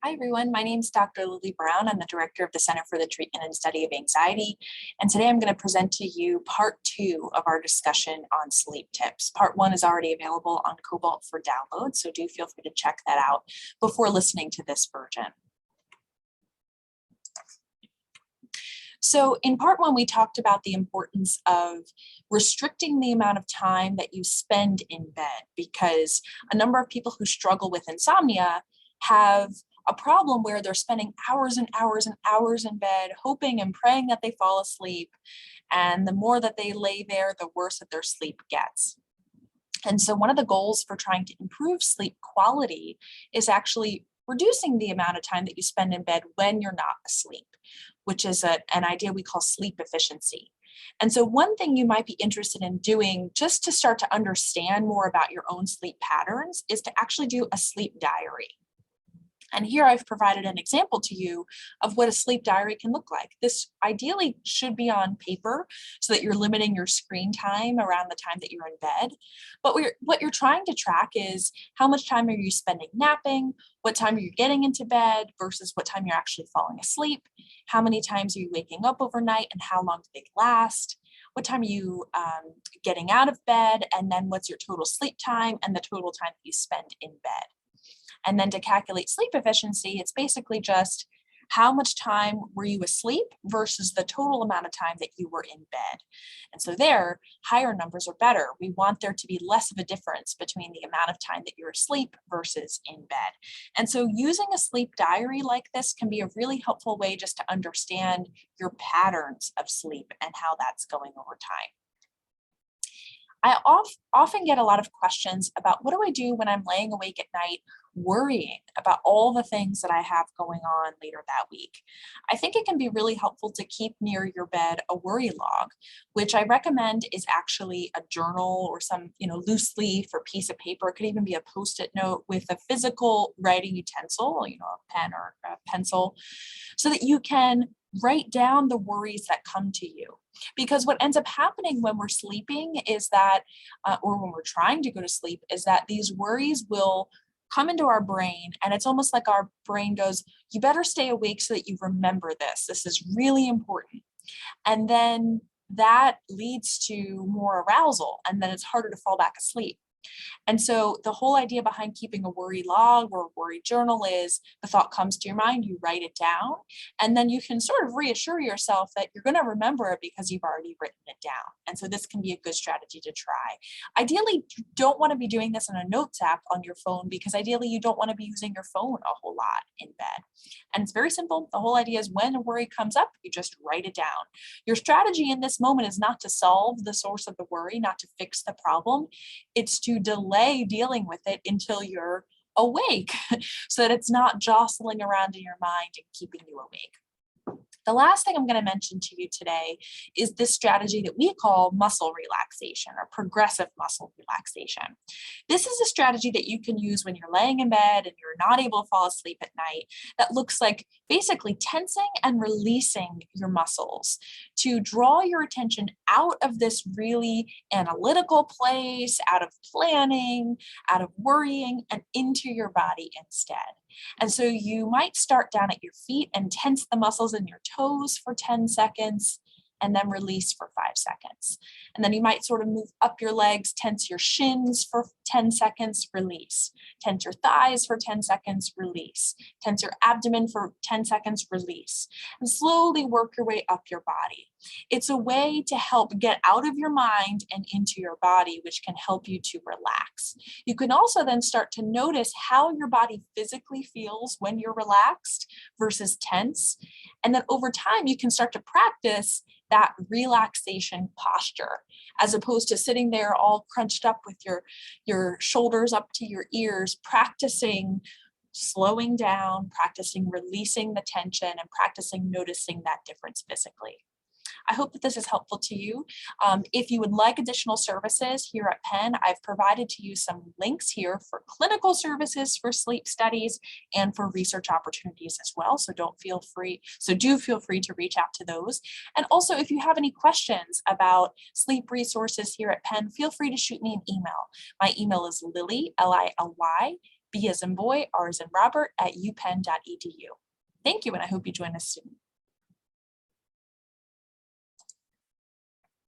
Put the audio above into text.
Hi, everyone. My name is Dr. Lily Brown. I'm the director of the Center for the Treatment and Study of Anxiety. And today I'm going to present to you part 2 of our discussion on sleep tips. Part 1 is already available on Cobalt for download, so do feel free to check that out before listening to this version. So in part 1, we talked about the importance of restricting the amount of time that you spend in bed, because a number of people who struggle with insomnia have a problem where they're spending hours and hours and hours in bed, hoping and praying that they fall asleep. And the more that they lay there, the worse that their sleep gets. And so one of the goals for trying to improve sleep quality is actually reducing the amount of time that you spend in bed when you're not asleep, which is an idea we call sleep efficiency. And so one thing you might be interested in doing just to start to understand more about your own sleep patterns is to actually do a sleep diary. And here I've provided an example to you of what a sleep diary can look like. This ideally should be on paper so that you're limiting your screen time around the time that you're in bed. But what you're trying to track is how much time are you spending napping, what time are you getting into bed versus what time you're actually falling asleep, how many times are you waking up overnight and how long do they last, what time are you getting out of bed, and then what's your total sleep time and the total time that you spend in bed. And then to calculate sleep efficiency, it's basically just how much time were you asleep versus the total amount of time that you were in bed. And so there, higher numbers are better. We want there to be less of a difference between the amount of time that you're asleep versus in bed. And so using a sleep diary like this can be a really helpful way just to understand your patterns of sleep and how that's going over time. I often get a lot of questions about what do I do when I'm laying awake at night worrying about all the things that I have going on later that week. I think it can be really helpful to keep near your bed a worry log, which I recommend is actually a journal or some, loose leaf or piece of paper. It could even be a Post-it note with a physical writing utensil, a pen or a pencil, so that you can write down the worries that come to you. Because what ends up happening when we're sleeping is that, or when we're trying to go to sleep, is that these worries will come into our brain, and it's almost like our brain goes, you better stay awake so that you remember this. This is really important. And then that leads to more arousal, and then it's harder to fall back asleep. And so the whole idea behind keeping a worry log or a worry journal is the thought comes to your mind, you write it down, and then you can sort of reassure yourself that you're going to remember it because you've already written it down. And so this can be a good strategy to try. Ideally, you don't want to be doing this in a notes app on your phone because ideally you don't want to be using your phone a whole lot in bed. And it's very simple. The whole idea is when a worry comes up, you just write it down. Your strategy in this moment is not to solve the source of the worry, not to fix the problem. It's to delay dealing with it until you're awake so that it's not jostling around in your mind and keeping you awake. The last thing I'm going to mention to you today is this strategy that we call muscle relaxation or progressive muscle relaxation. This is a strategy that you can use when you're laying in bed and you're not able to fall asleep at night that looks like basically tensing and releasing your muscles to draw your attention out of this really analytical place, out of planning, out of worrying, and into your body instead. And so you might start down at your feet and tense the muscles in your toes for 10 seconds and then release for 5 seconds. And then you might sort of move up your legs, tense your shins for 10 seconds, release. Tense your thighs for 10 seconds, release. Tense your abdomen for 10 seconds, release. And slowly work your way up your body. It's a way to help get out of your mind and into your body, which can help you to relax. You can also then start to notice how your body physically feels when you're relaxed versus tense. And then over time, you can start to practice that relaxation posture, as opposed to sitting there all crunched up with your shoulders up to your ears, practicing slowing down, practicing releasing the tension, and practicing noticing that difference physically. I hope that this is helpful to you. If you would like additional services here at Penn, I've provided to you some links here for clinical services for sleep studies and for research opportunities as well. So do feel free to reach out to those. And also, if you have any questions about sleep resources here at Penn, feel free to shoot me an email. My email is Lily, Lily, B as in boy, R as in Robert at upenn.edu. Thank you, and I hope you join us soon.